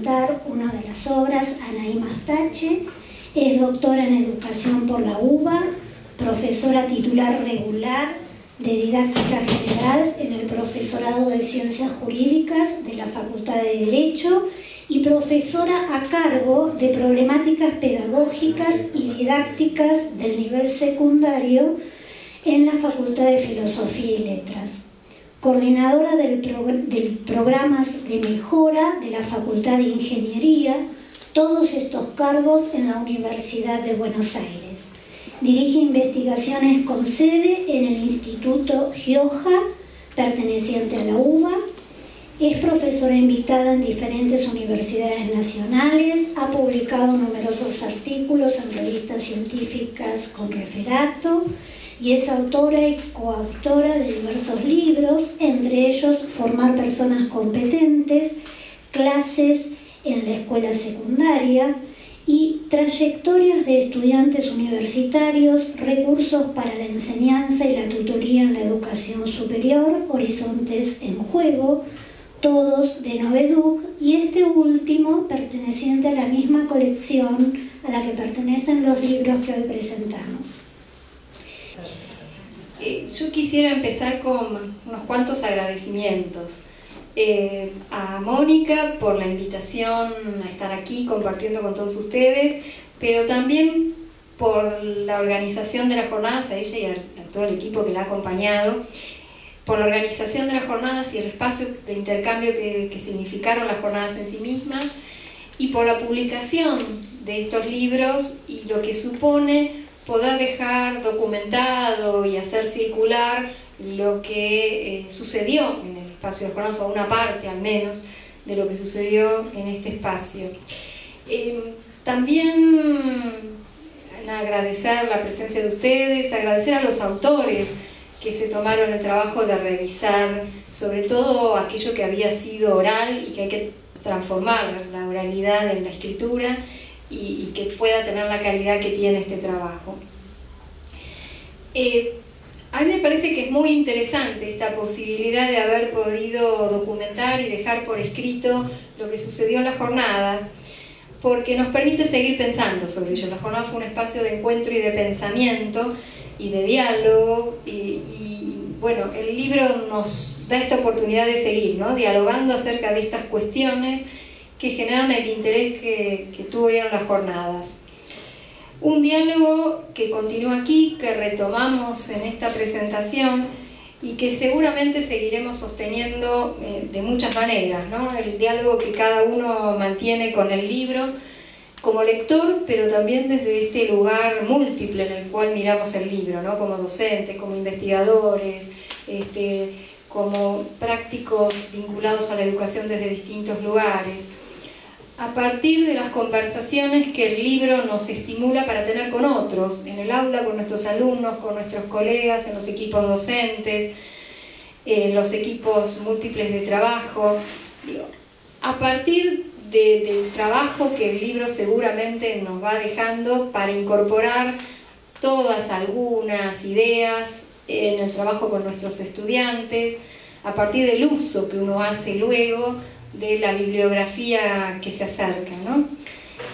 presentar una de las obras, Anaí Mastache. Es doctora en Educación por la UBA, profesora titular regular de Didáctica General en el Profesorado de Ciencias Jurídicas de la Facultad de Derecho y profesora a cargo de Problemáticas Pedagógicas y Didácticas del nivel secundario en la Facultad de Filosofía y Letras. Coordinadora del Programas de Mejora de la Facultad de Ingeniería, todos estos cargos en la Universidad de Buenos Aires. Dirige investigaciones con sede en el Instituto Gioja, perteneciente a la UBA. Es profesora invitada en diferentes universidades nacionales, ha publicado numerosos artículos en revistas científicas con referato y es autora y coautora de diversos libros, entre ellos Formar personas competentes, Clases en la escuela secundaria y Trayectorias de estudiantes universitarios, Recursos para la enseñanza y la tutoría en la educación superior, Horizontes en juego, todos de Noveduc, y este último perteneciente a la misma colección a la que pertenecen los libros que hoy presentamos. Yo quisiera empezar con unos cuantos agradecimientos. A Mónica por la invitación a estar aquí compartiendo con todos ustedes, pero también por la organización de las jornadas, a ella y a todo el equipo que la ha acompañado, por la organización de las jornadas y el espacio de intercambio que significaron las jornadas en sí mismas, y por la publicación de estos libros y lo que supone poder dejar documentado y hacer circular lo que sucedió en el espacio de jornadas, o una parte al menos de lo que sucedió en este espacio. También agradecer la presencia de ustedes, agradecer a los autores que se tomaron el trabajo de revisar sobre todo aquello que había sido oral y que hay que transformar la oralidad en la escritura y que pueda tener la calidad que tiene este trabajo. A mí me parece que es muy interesante esta posibilidad de haber podido documentar y dejar por escrito lo que sucedió en las jornadas, porque nos permite seguir pensando sobre ello. La jornada fue un espacio de encuentro y de pensamiento y de diálogo, y bueno, el libro nos da esta oportunidad de seguir, ¿no?, dialogando acerca de estas cuestiones que generan el interés que tuvieron las jornadas. Un diálogo que continúa aquí, que retomamos en esta presentación y que seguramente seguiremos sosteniendo de muchas maneras, ¿no? El diálogo que cada uno mantiene con el libro como lector, pero también desde este lugar múltiple en el cual miramos el libro, ¿no?, como docentes, como investigadores, como prácticos vinculados a la educación desde distintos lugares, a partir de las conversaciones que el libro nos estimula para tener con otros, en el aula, con nuestros alumnos, con nuestros colegas, en los equipos docentes, en los equipos múltiples de trabajo. A partir del trabajo que el libro seguramente nos va dejando para incorporar todas, algunas ideas en el trabajo con nuestros estudiantes, a partir del uso que uno hace luego de la bibliografía que se acerca, ¿no?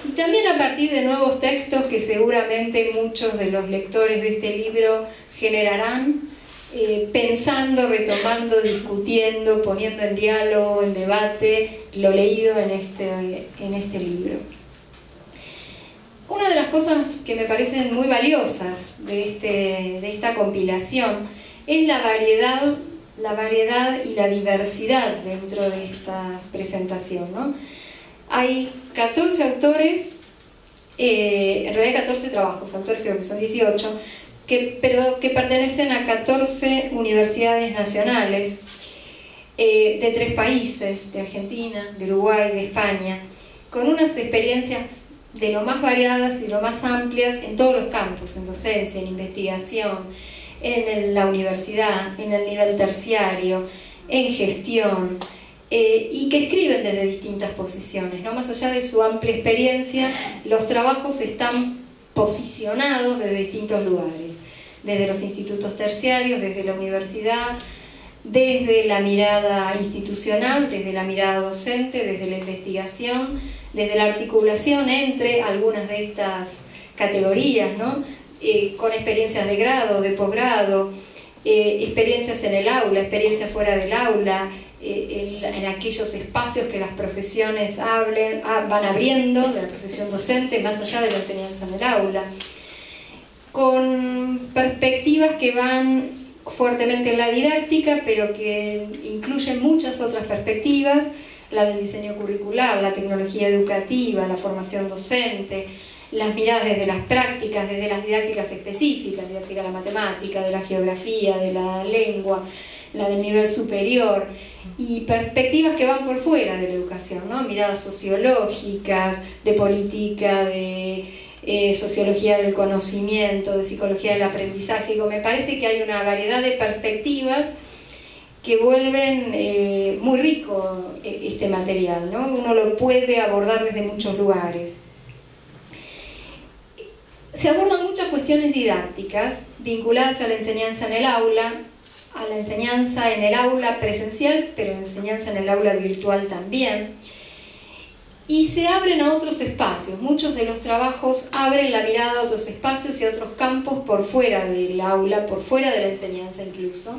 Y también a partir de nuevos textos que seguramente muchos de los lectores de este libro generarán, pensando, retomando, discutiendo, poniendo en diálogo, en debate, lo leído en este libro. Una de las cosas que me parecen muy valiosas de esta compilación es la variedad y la diversidad dentro de esta presentación, ¿no? Hay 14 autores, en realidad 14 trabajos, autores creo que son 18, pero que pertenecen a 14 universidades nacionales de 3 países, de Argentina, de Uruguay, de España, con unas experiencias de lo más variadas y lo más amplias en todos los campos, en docencia, en investigación, en la universidad, en el nivel terciario, en gestión, y que escriben desde distintas posiciones, ¿no? Más allá de su amplia experiencia, los trabajos están posicionados desde distintos lugares, desde los institutos terciarios, desde la universidad, desde la mirada institucional, desde la mirada docente, desde la investigación, desde la articulación entre algunas de estas categorías, ¿no? Con experiencias de grado, de posgrado, experiencias en el aula, experiencias fuera del aula, en aquellos espacios que las profesiones van abriendo, de la profesión docente, más allá de la enseñanza en el aula, con perspectivas que van fuertemente en la didáctica, pero que incluyen muchas otras perspectivas, la del diseño curricular, la tecnología educativa, la formación docente, las miradas desde las prácticas, desde las didácticas específicas, didáctica de la matemática, de la geografía, de la lengua, la del nivel superior, y perspectivas que van por fuera de la educación, ¿no? Miradas sociológicas, de política, de sociología del conocimiento, de psicología del aprendizaje. Digo, me parece que hay una variedad de perspectivas que vuelven muy rico este material, ¿no? Uno lo puede abordar desde muchos lugares. Se abordan muchas cuestiones didácticas vinculadas a la enseñanza en el aula, a la enseñanza en el aula presencial, pero enseñanza en el aula virtual también. Y se abren a otros espacios. Muchos de los trabajos abren la mirada a otros espacios y a otros campos por fuera del aula, por fuera de la enseñanza incluso.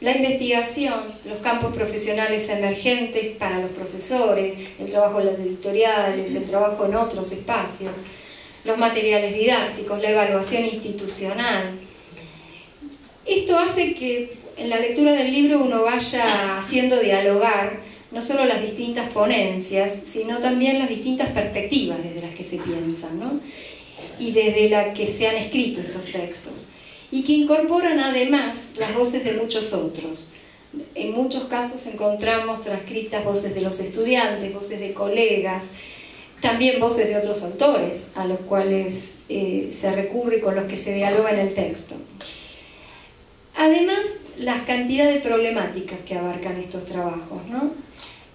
La investigación, los campos profesionales emergentes para los profesores, el trabajo en las editoriales, el trabajo en otros espacios, los materiales didácticos, la evaluación institucional. Esto hace que en la lectura del libro uno vaya haciendo dialogar no solo las distintas ponencias, sino también las distintas perspectivas desde las que se piensan, ¿no? Y desde las que se han escrito estos textos, y que incorporan además las voces de muchos otros. En muchos casos encontramos transcritas voces de los estudiantes, voces de colegas, también voces de otros autores a los cuales se recurre y con los que se dialoga en el texto. Además, las cantidades de problemáticas que abarcan estos trabajos, ¿no?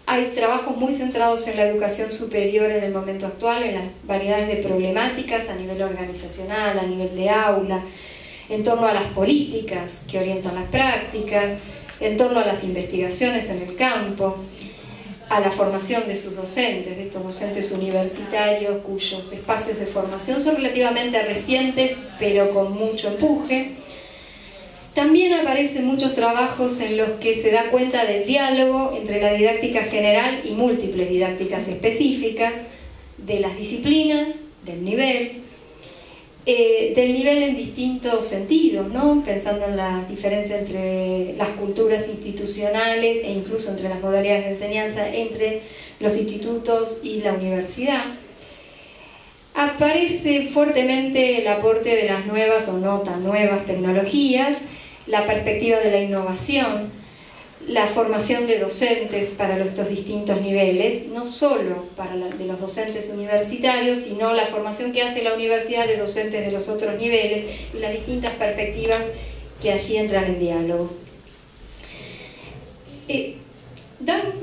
Hay trabajos muy centrados en la educación superior en el momento actual, en las variedades de problemáticas a nivel organizacional, a nivel de aula, en torno a las políticas que orientan las prácticas, en torno a las investigaciones en el campo, a la formación de sus docentes, de estos docentes universitarios cuyos espacios de formación son relativamente recientes, pero con mucho empuje. También aparecen muchos trabajos en los que se da cuenta del diálogo entre la didáctica general y múltiples didácticas específicas, de las disciplinas, del nivel en distintos sentidos, ¿no? Pensando en la diferencia entre las culturas institucionales e incluso entre las modalidades de enseñanza entre los institutos y la universidad. Aparece fuertemente el aporte de las nuevas o no tan nuevas tecnologías, la perspectiva de la innovación, la formación de docentes para estos distintos niveles, no solo de los docentes universitarios, sino la formación que hace la universidad de docentes de los otros niveles y las distintas perspectivas que allí entran en diálogo.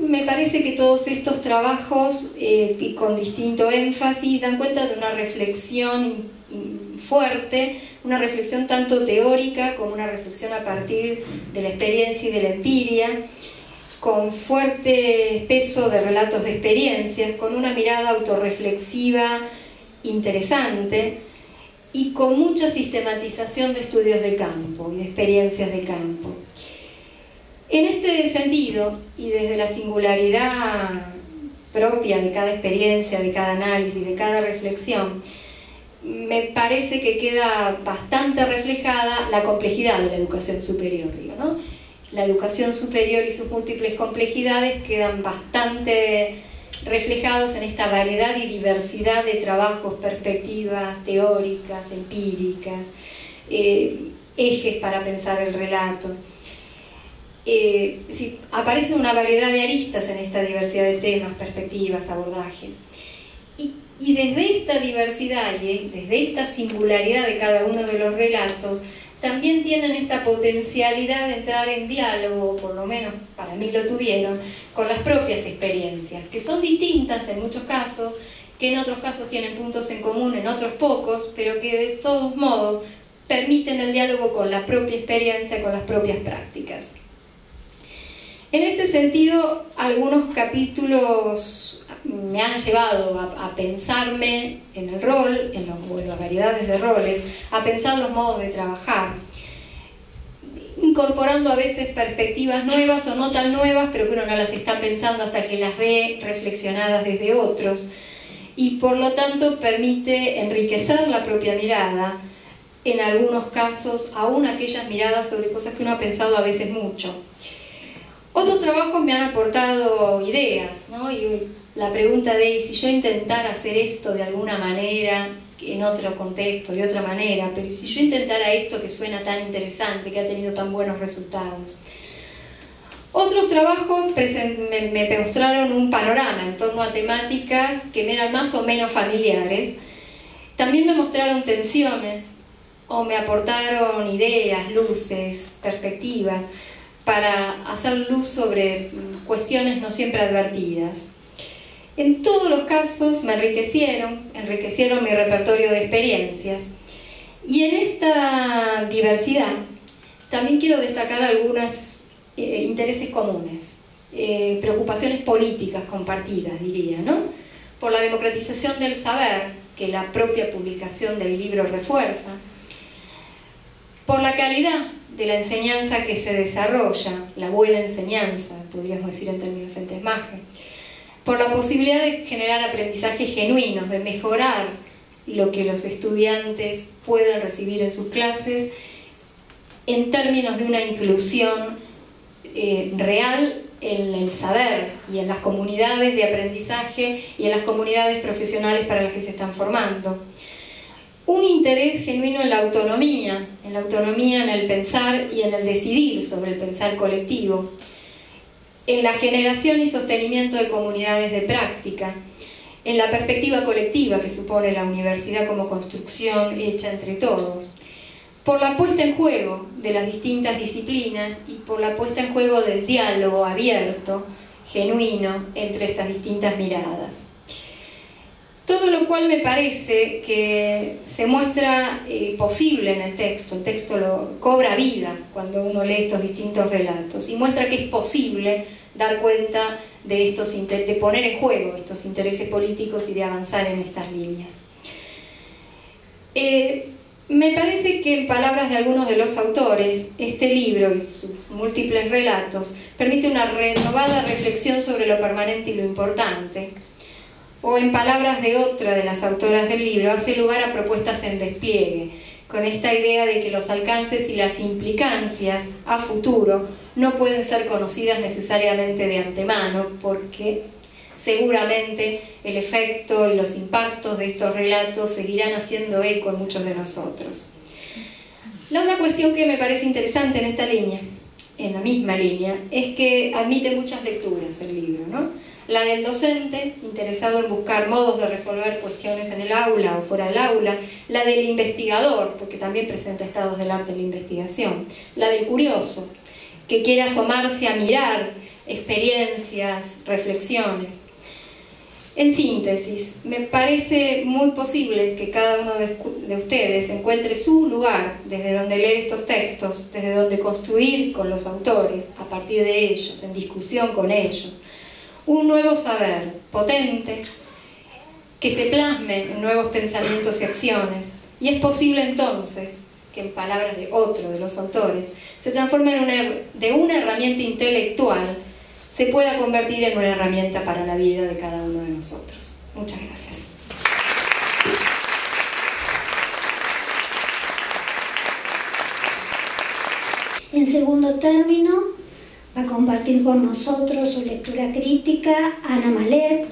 Me parece que todos estos trabajos, con distinto énfasis, dan cuenta de una reflexión fuerte, una reflexión tanto teórica como una reflexión a partir de la experiencia y de la empiria, con fuerte peso de relatos de experiencias, con una mirada autorreflexiva interesante y con mucha sistematización de estudios de campo y de experiencias de campo. En este sentido, y desde la singularidad propia de cada experiencia, de cada análisis, de cada reflexión, me parece que queda bastante reflejada la complejidad de la educación superior, ¿no? La educación superior y sus múltiples complejidades quedan bastante reflejados en esta variedad y diversidad de trabajos, perspectivas teóricas, empíricas, ejes para pensar el relato. Aparece una variedad de aristas en esta diversidad de temas, perspectivas, abordajes. Y desde esta diversidad y desde esta singularidad de cada uno de los relatos, también tienen esta potencialidad de entrar en diálogo, por lo menos para mí lo tuvieron, con las propias experiencias, que son distintas en muchos casos, que en otros casos tienen puntos en común, en otros pocos, pero que de todos modos permiten el diálogo con la propia experiencia, con las propias prácticas. En este sentido, algunos capítulos me han llevado a pensarme en el rol, en las variedades de roles, a pensar los modos de trabajar, incorporando a veces perspectivas nuevas o no tan nuevas, pero que uno no las está pensando hasta que las ve reflexionadas desde otros, y por lo tanto permite enriquecer la propia mirada, en algunos casos aún aquellas miradas sobre cosas que uno ha pensado a veces mucho. Otros trabajos me han aportado ideas, ¿no? Y la pregunta de ¿y si yo intentara hacer esto de alguna manera, en otro contexto, de otra manera, pero si yo intentara esto que suena tan interesante, que ha tenido tan buenos resultados? Otros trabajos me mostraron un panorama en torno a temáticas que me eran más o menos familiares. También me mostraron tensiones o me aportaron ideas, luces, perspectivas para hacer luz sobre cuestiones no siempre advertidas. En todos los casos me enriquecieron mi repertorio de experiencias. Y en esta diversidad también quiero destacar algunos intereses comunes, preocupaciones políticas compartidas, diría, ¿no? Por la democratización del saber, que la propia publicación del libro refuerza, por la calidad de la enseñanza que se desarrolla, la buena enseñanza, podríamos decir en términos Fentesmaje, por la posibilidad de generar aprendizajes genuinos, de mejorar lo que los estudiantes pueden recibir en sus clases en términos de una inclusión real en el saber y en las comunidades de aprendizaje y en las comunidades profesionales para las que se están formando. Un interés genuino en la autonomía, en el pensar y en el decidir sobre el pensar colectivo, en la generación y sostenimiento de comunidades de práctica, en la perspectiva colectiva que supone la universidad como construcción hecha entre todos, por la puesta en juego de las distintas disciplinas y por la puesta en juego del diálogo abierto, genuino, entre estas distintas miradas. Todo lo cual me parece que se muestra posible en el texto lo cobra vida cuando uno lee estos distintos relatos y muestra que es posible dar cuenta de de poner en juego estos intereses políticos y de avanzar en estas líneas. Me parece que en palabras de algunos de los autores, este libro y sus múltiples relatos permite una renovada reflexión sobre lo permanente y lo importante, o en palabras de otra de las autoras del libro, hace lugar a propuestas en despliegue, con esta idea de que los alcances y las implicancias a futuro no pueden ser conocidas necesariamente de antemano, porque seguramente el efecto y los impactos de estos relatos seguirán haciendo eco en muchos de nosotros. La otra cuestión que me parece interesante en esta línea, en la misma línea, es que admite muchas lecturas el libro, ¿no? La del docente, interesado en buscar modos de resolver cuestiones en el aula o fuera del aula, la del investigador, porque también presenta estados del arte en la investigación, la del curioso, que quiere asomarse a mirar experiencias, reflexiones. En síntesis, me parece muy posible que cada uno de ustedes encuentre su lugar desde donde leer estos textos, desde donde construir con los autores, a partir de ellos, en discusión con ellos, un nuevo saber potente que se plasme en nuevos pensamientos y acciones. Y es posible entonces que, en palabras de otro de los autores, se transforme de una herramienta intelectual, se pueda convertir en una herramienta para la vida de cada uno de nosotros. Muchas gracias. En segundo término, va a compartir con nosotros su lectura crítica Ana Malet.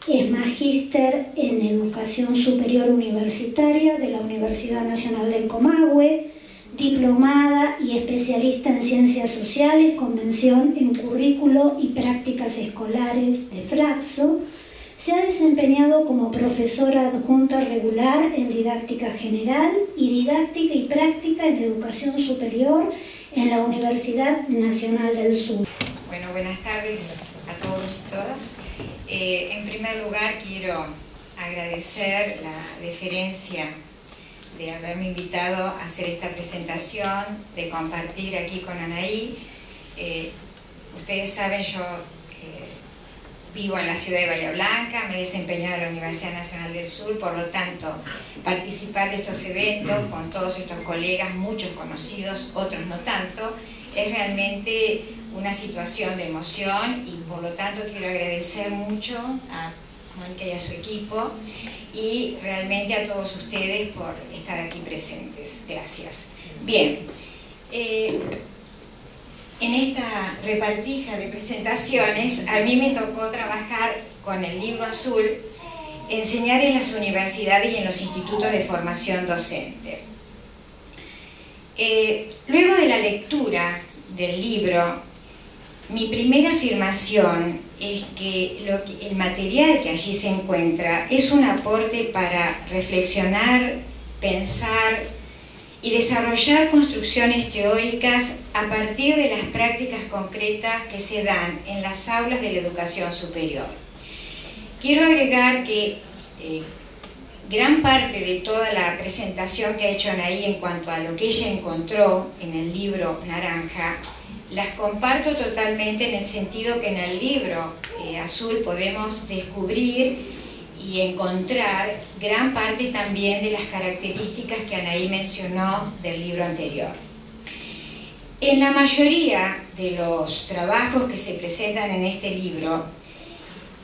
Es magíster en Educación Superior Universitaria de la Universidad Nacional del Comahue, diplomada y especialista en Ciencias Sociales con mención en Currículo y Prácticas Escolares de Flaxo. Se ha desempeñado como profesora adjunta regular en Didáctica General y Didáctica y Práctica en Educación Superior en la Universidad Nacional del Sur. Bueno, buenas tardes a todos y todas. En primer lugar, quiero agradecer la deferencia de haberme invitado a hacer esta presentación, de compartir aquí con Anaí. Ustedes saben, yo vivo en la ciudad de Bahía Blanca, me he desempeñado en la Universidad Nacional del Sur, por lo tanto, participar de estos eventos con todos estos colegas, muchos conocidos, otros no tanto, es realmente una situación de emoción y por lo tanto quiero agradecer mucho a Mónica y a su equipo y realmente a todos ustedes por estar aquí presentes. Gracias. Bien. En esta repartija de presentaciones, a mí me tocó trabajar con el Libro Azul, enseñar en las universidades y en los institutos de formación docente. Luego de la lectura del libro, mi primera afirmación es que el material que allí se encuentra es un aporte para reflexionar, pensar y desarrollar construcciones teóricas a partir de las prácticas concretas que se dan en las aulas de la educación superior. Quiero agregar que gran parte de toda la presentación que ha hecho Anaí en cuanto a lo que ella encontró en el libro Naranja, las comparto totalmente en el sentido que en el libro Azul podemos descubrir y encontrar gran parte también de las características que Anaí mencionó del libro anterior. En la mayoría de los trabajos que se presentan en este libro,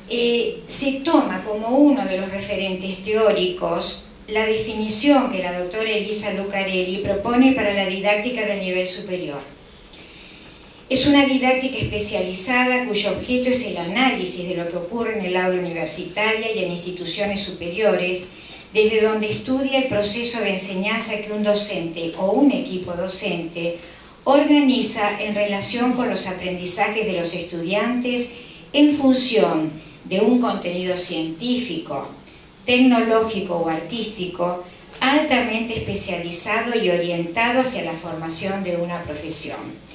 se toma como uno de los referentes teóricos la definición que la doctora Elisa Lucarelli propone para la didáctica del nivel superior. Es una didáctica especializada cuyo objeto es el análisis de lo que ocurre en el aula universitaria y en instituciones superiores, desde donde estudia el proceso de enseñanza que un docente o un equipo docente organiza en relación con los aprendizajes de los estudiantes en función de un contenido científico, tecnológico o artístico altamente especializado y orientado hacia la formación de una profesión.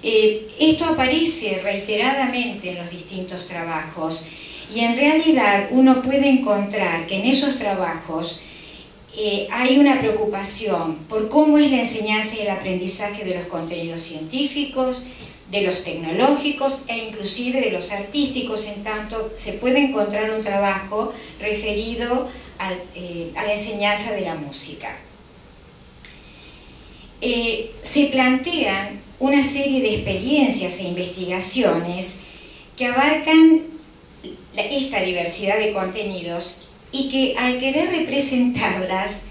Esto aparece reiteradamente en los distintos trabajos y en realidad uno puede encontrar que en esos trabajos hay una preocupación por cómo es la enseñanza y el aprendizaje de los contenidos científicos, de los tecnológicos e inclusive de los artísticos, en tanto se puede encontrar un trabajo referido a la enseñanza de la música. Se plantean una serie de experiencias e investigaciones que abarcan esta diversidad de contenidos y que al querer representarlas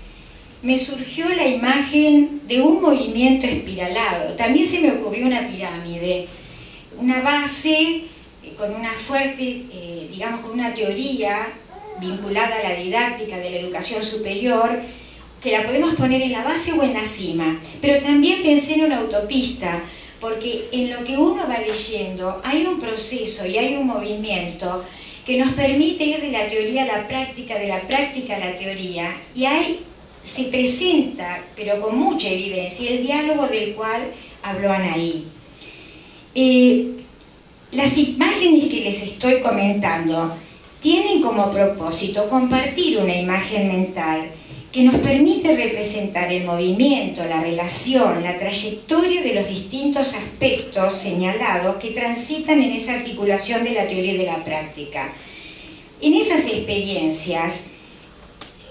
me surgió la imagen de un movimiento espiralado. También se me ocurrió una pirámide, una base con una fuerte, digamos, con una teoría vinculada a la didáctica de la educación superior, que la podemos poner en la base o en la cima, pero también pensé en una autopista, porque en lo que uno va leyendo hay un proceso y hay un movimiento que nos permite ir de la teoría a la práctica, de la práctica a la teoría, y se presenta, pero con mucha evidencia, el diálogo del cual habló Anaí. Las imágenes que les estoy comentando tienen como propósito compartir una imagen mental que nos permite representar el movimiento, la relación, la trayectoria de los distintos aspectos señalados que transitan en esa articulación de la teoría y de la práctica. En esas experiencias,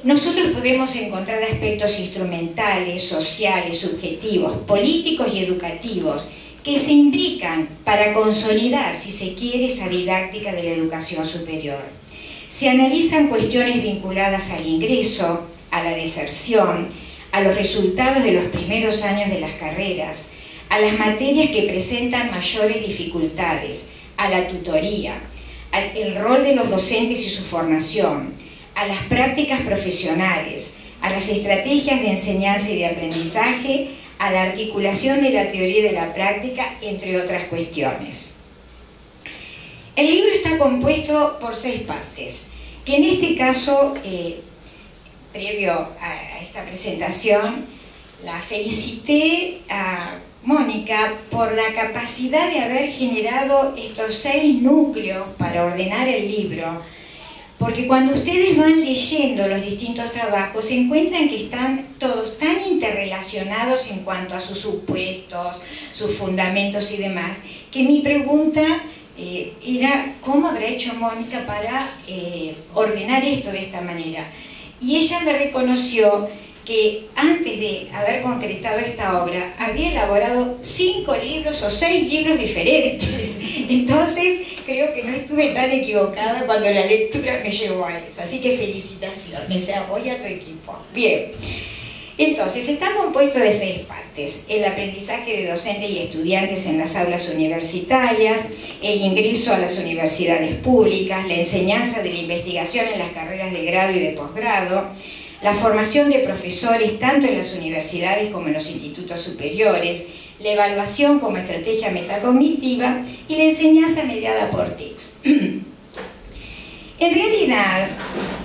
nosotros podemos encontrar aspectos instrumentales, sociales, subjetivos, políticos y educativos que se imbrican para consolidar, si se quiere, esa didáctica de la educación superior. Se analizan cuestiones vinculadas al ingreso, a la deserción, a los resultados de los primeros años de las carreras, a las materias que presentan mayores dificultades, a la tutoría, al rol de los docentes y su formación, a las prácticas profesionales, a las estrategias de enseñanza y de aprendizaje, a la articulación de la teoría y de la práctica, entre otras cuestiones. El libro está compuesto por 6 partes, que en este caso, previo a esta presentación, la felicité a Mónica por la capacidad de haber generado estos 6 núcleos para ordenar el libro, porque cuando ustedes van leyendo los distintos trabajos se encuentran que están todos tan interrelacionados en cuanto a sus supuestos, sus fundamentos y demás, que mi pregunta era ¿cómo habrá hecho Mónica para ordenar esto de esta manera? Y ella me reconoció que antes de haber concretado esta obra había elaborado 5 libros o 6 libros diferentes. Entonces creo que no estuve tan equivocada cuando la lectura me llevó a eso. Así que felicitaciones, apoyo a tu equipo. Bien. Entonces, está compuesto de 6 partes: el aprendizaje de docentes y estudiantes en las aulas universitarias, el ingreso a las universidades públicas, la enseñanza de la investigación en las carreras de grado y de posgrado, la formación de profesores tanto en las universidades como en los institutos superiores, la evaluación como estrategia metacognitiva y la enseñanza mediada por TICs. En realidad,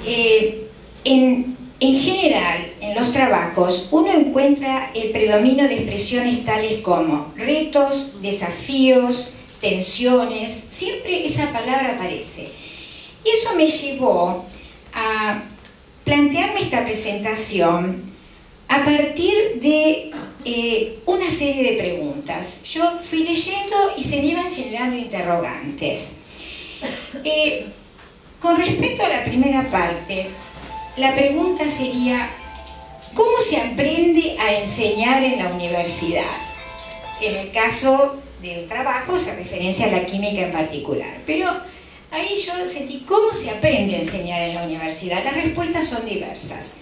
en general, en los trabajos, uno encuentra el predominio de expresiones tales como retos, desafíos, tensiones, siempre esa palabra aparece. Y eso me llevó a plantearme esta presentación a partir de una serie de preguntas. Yo fui leyendo y se me iban generando interrogantes. Con respecto a la primera parte, la pregunta sería, ¿cómo se aprende a enseñar en la universidad? En el caso del trabajo se referencia a la química en particular, pero ahí yo sentí, ¿cómo se aprende a enseñar en la universidad? Las respuestas son diversas.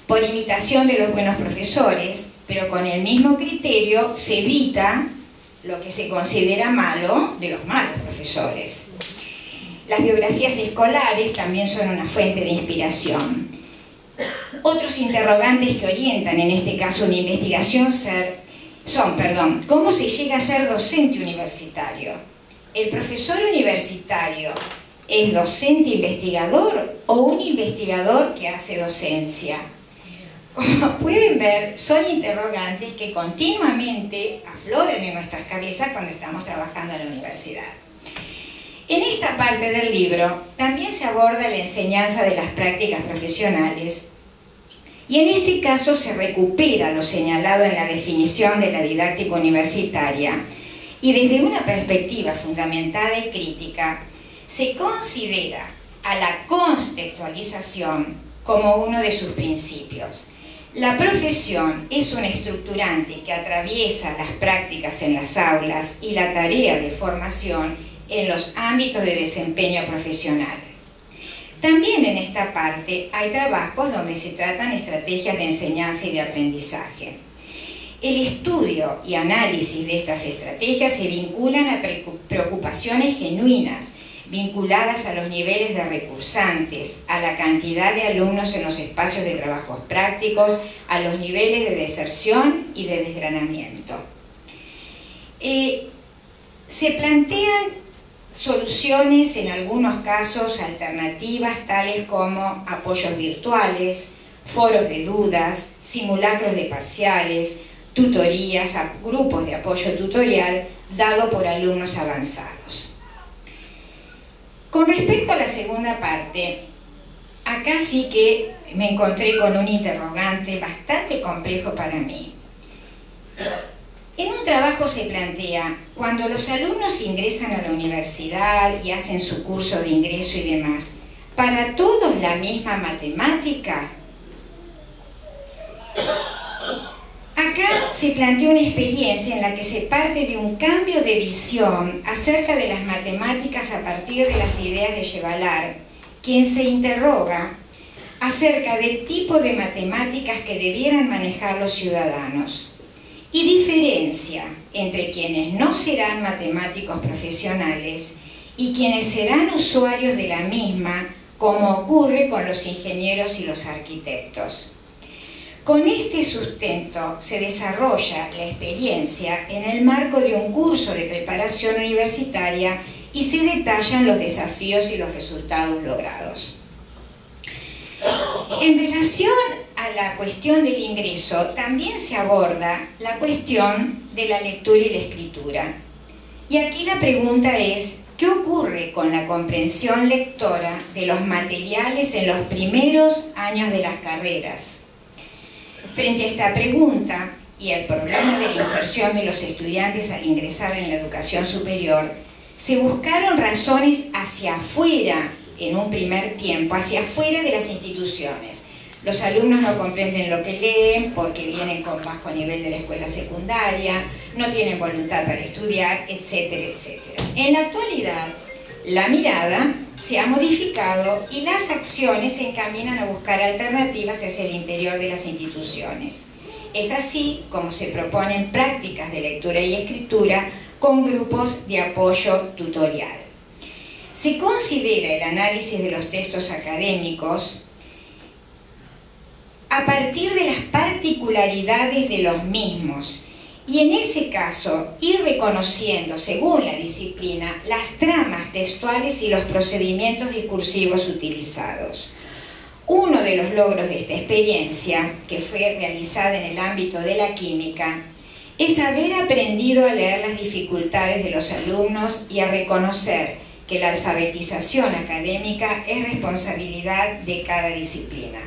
Por imitación de los buenos profesores, pero con el mismo criterio se evita lo que se considera malo de los malos profesores. Las biografías escolares también son una fuente de inspiración. Otros interrogantes que orientan, en este caso, una investigación son, ¿cómo se llega a ser docente universitario? ¿El profesor universitario es docente investigador o un investigador que hace docencia? Como pueden ver, son interrogantes que continuamente afloran en nuestras cabezas cuando estamos trabajando en la universidad. En esta parte del libro también se aborda la enseñanza de las prácticas profesionales y en este caso se recupera lo señalado en la definición de la didáctica universitaria y desde una perspectiva fundamentada y crítica se considera a la contextualización como uno de sus principios. La profesión es un estructurante que atraviesa las prácticas en las aulas y la tarea de formación en los ámbitos de desempeño profesional. También en esta parte hay trabajos donde se tratan estrategias de enseñanza y de aprendizaje. El estudio y análisis de estas estrategias se vinculan a preocupaciones genuinas, vinculadas a los niveles de recursantes, a la cantidad de alumnos en los espacios de trabajos prácticos, a los niveles de deserción y de desgranamiento. Se plantean soluciones, en algunos casos alternativas, tales como apoyos virtuales, foros de dudas, simulacros de parciales, tutorías, grupos de apoyo tutorial dado por alumnos avanzados. Con respecto a la segunda parte, acá sí que me encontré con un interrogante bastante complejo para mí. En un trabajo se plantea, cuando los alumnos ingresan a la universidad y hacen su curso de ingreso y demás, ¿para todos la misma matemática? Acá se plantea una experiencia en la que se parte de un cambio de visión acerca de las matemáticas a partir de las ideas de Chevalar, quien se interroga acerca del tipo de matemáticas que debieran manejar los ciudadanos y diferencia entre quienes no serán matemáticos profesionales y quienes serán usuarios de la misma, como ocurre con los ingenieros y los arquitectos. Con este sustento se desarrolla la experiencia en el marco de un curso de preparación universitaria y se detallan los desafíos y los resultados logrados. En relación a la cuestión del ingreso, también se aborda la cuestión de la lectura y la escritura. Y aquí la pregunta es, ¿qué ocurre con la comprensión lectora de los materiales en los primeros años de las carreras? Frente a esta pregunta, y el problema de la inserción de los estudiantes al ingresar en la educación superior, se buscaron razones hacia afuera en un primer tiempo, hacia afuera de las instituciones. Los alumnos no comprenden lo que leen porque vienen con bajo nivel de la escuela secundaria, no tienen voluntad para estudiar, etcétera, etcétera. En la actualidad, la mirada se ha modificado y las acciones se encaminan a buscar alternativas hacia el interior de las instituciones. Es así como se proponen prácticas de lectura y escritura con grupos de apoyo tutorial. Se considera el análisis de los textos académicos a partir de las particularidades de los mismos y en ese caso ir reconociendo, según la disciplina, las tramas textuales y los procedimientos discursivos utilizados. Uno de los logros de esta experiencia, que fue realizada en el ámbito de la química, es haber aprendido a leer las dificultades de los alumnos y a reconocer que la alfabetización académica es responsabilidad de cada disciplina.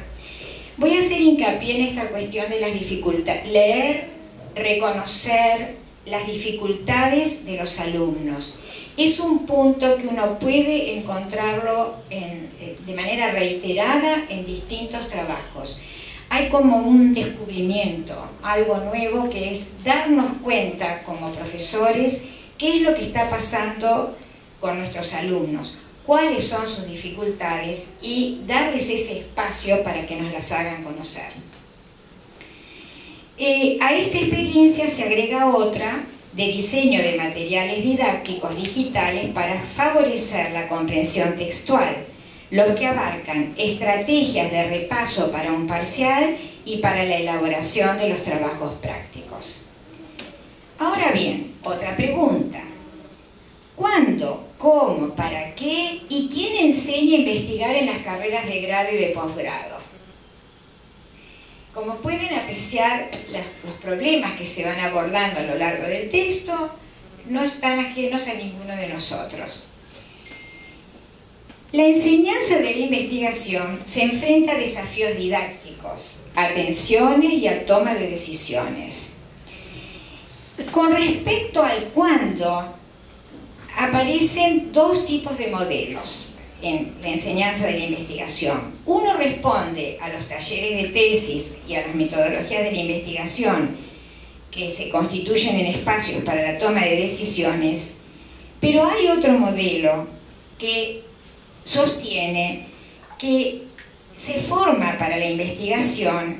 Voy a hacer hincapié en esta cuestión de las dificultades, leer, reconocer las dificultades de los alumnos. Es un punto que uno puede encontrarlo de manera reiterada en distintos trabajos. Hay como un descubrimiento, algo nuevo, que es darnos cuenta como profesores qué es lo que está pasando con nuestros alumnos, cuáles son sus dificultades y darles ese espacio para que nos las hagan conocer. A esta experiencia se agrega otra de diseño de materiales didácticos digitales para favorecer la comprensión textual, los que abarcan estrategias de repaso para un parcial y para la elaboración de los trabajos prácticos. Ahora bien, otra pregunta. ¿Cuándo, cómo, para qué y quién enseña a investigar en las carreras de grado y de posgrado? Como pueden apreciar, los problemas que se van abordando a lo largo del texto no están ajenos a ninguno de nosotros. La enseñanza de la investigación se enfrenta a desafíos didácticos, a tensiones y a toma de decisiones. Con respecto al cuándo, aparecen dos tipos de modelos en la enseñanza de la investigación. Uno responde a los talleres de tesis y a las metodologías de la investigación que se constituyen en espacios para la toma de decisiones, pero hay otro modelo que sostiene que se forma para la investigación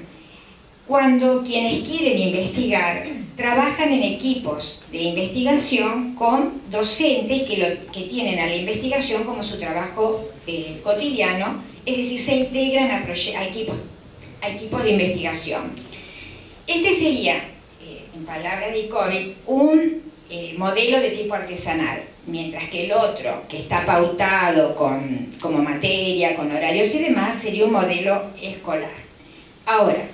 cuando quienes quieren investigar trabajan en equipos de investigación con docentes que tienen a la investigación como su trabajo cotidiano, es decir, se integran a equipos de investigación. Este sería, en palabras de Ikovic, un modelo de tipo artesanal, mientras que el otro, que está pautado como materia, con horarios y demás, sería un modelo escolar. Ahora,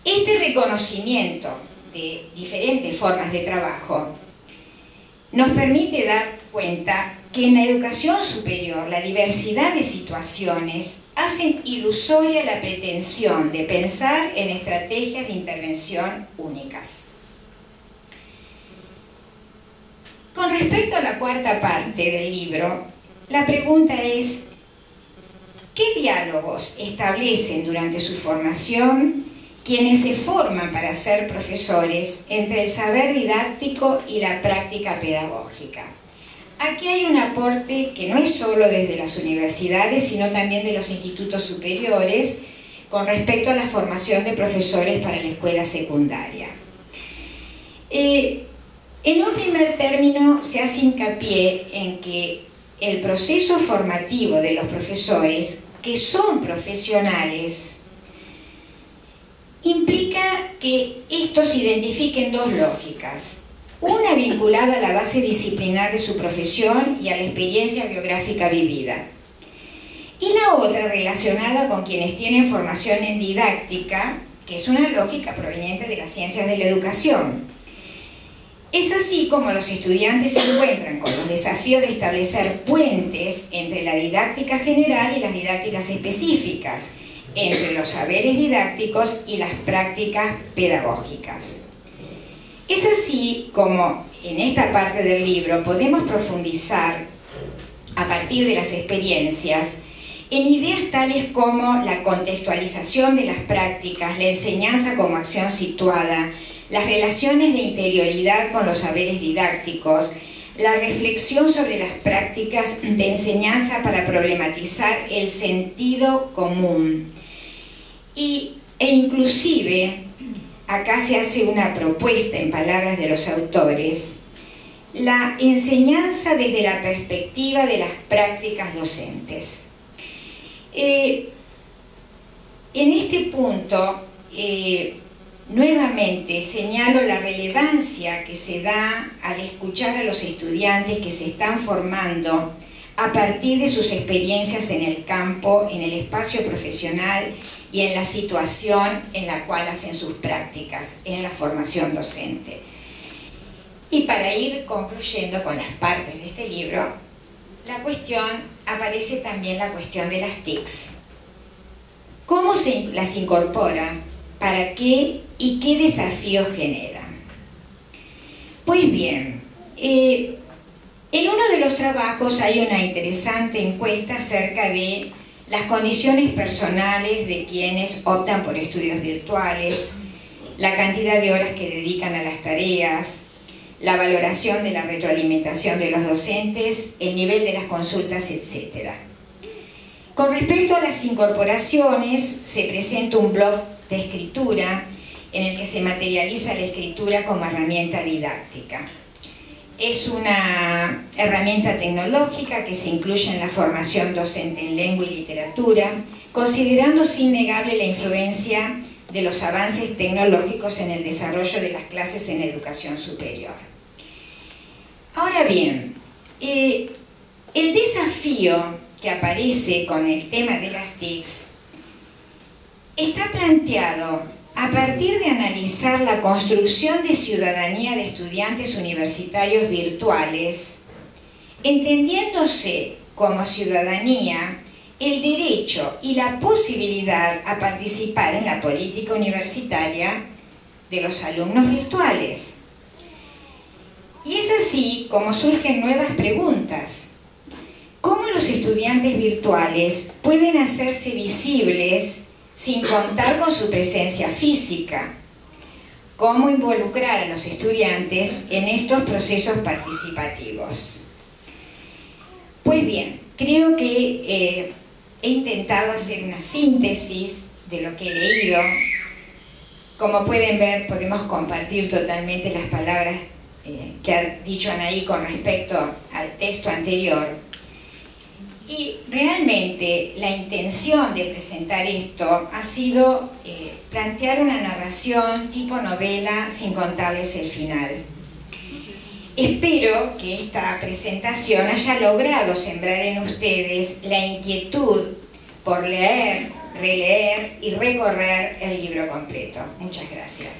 este reconocimiento de diferentes formas de trabajo nos permite dar cuenta que en la educación superior la diversidad de situaciones hacen ilusoria la pretensión de pensar en estrategias de intervención únicas. Con respecto a la cuarta parte del libro, la pregunta es: ¿qué diálogos establecen durante su formación quienes se forman para ser profesores entre el saber didáctico y la práctica pedagógica? Aquí hay un aporte que no es solo desde las universidades, sino también de los institutos superiores con respecto a la formación de profesores para la escuela secundaria. En un primer término se hace hincapié en que el proceso formativo de los profesores, que son profesionales, implica que estos identifiquen dos lógicas, una vinculada a la base disciplinar de su profesión y a la experiencia biográfica vivida, y la otra relacionada con quienes tienen formación en didáctica, que es una lógica proveniente de las ciencias de la educación. Es así como los estudiantes se encuentran con los desafíos de establecer puentes entre la didáctica general y las didácticas específicas, entre los saberes didácticos y las prácticas pedagógicas. Es así como en esta parte del libro podemos profundizar a partir de las experiencias en ideas tales como la contextualización de las prácticas, la enseñanza como acción situada, las relaciones de interioridad con los saberes didácticos, la reflexión sobre las prácticas de enseñanza para problematizar el sentido común. E inclusive, acá se hace una propuesta en palabras de los autores, la enseñanza desde la perspectiva de las prácticas docentes. En este punto, nuevamente señalo la relevancia que se da al escuchar a los estudiantes que se están formando a partir de sus experiencias en el campo, en el espacio profesional y en la situación en la cual hacen sus prácticas, en la formación docente. Y para ir concluyendo con las partes de este libro, aparece también la cuestión de las TICs. ¿Cómo se las incorpora? ¿Para qué? ¿Y qué desafíos generan? Pues bien, en uno de los trabajos hay una interesante encuesta acerca de las condiciones personales de quienes optan por estudios virtuales, la cantidad de horas que dedican a las tareas, la valoración de la retroalimentación de los docentes, el nivel de las consultas, etc. Con respecto a las incorporaciones, se presenta un blog de escritura en el que se materializa la escritura como herramienta didáctica. Es una herramienta tecnológica que se incluye en la formación docente en lengua y literatura, considerándose innegable la influencia de los avances tecnológicos en el desarrollo de las clases en educación superior. Ahora bien, el desafío que aparece con el tema de las TICs está planteado a partir de analizar la construcción de ciudadanía de estudiantes universitarios virtuales, entendiéndose como ciudadanía el derecho y la posibilidad a participar en la política universitaria de los alumnos virtuales. Y es así como surgen nuevas preguntas. ¿Cómo los estudiantes virtuales pueden hacerse visibles sin contar con su presencia física? ¿Cómo involucrar a los estudiantes en estos procesos participativos? Pues bien, creo que he intentado hacer una síntesis de lo que he leído. Como pueden ver, podemos compartir totalmente las palabras que ha dicho Anaí con respecto al texto anterior. Y realmente la intención de presentar esto ha sido plantear una narración tipo novela sin contarles el final. Espero que esta presentación haya logrado sembrar en ustedes la inquietud por leer, releer y recorrer el libro completo. Muchas gracias.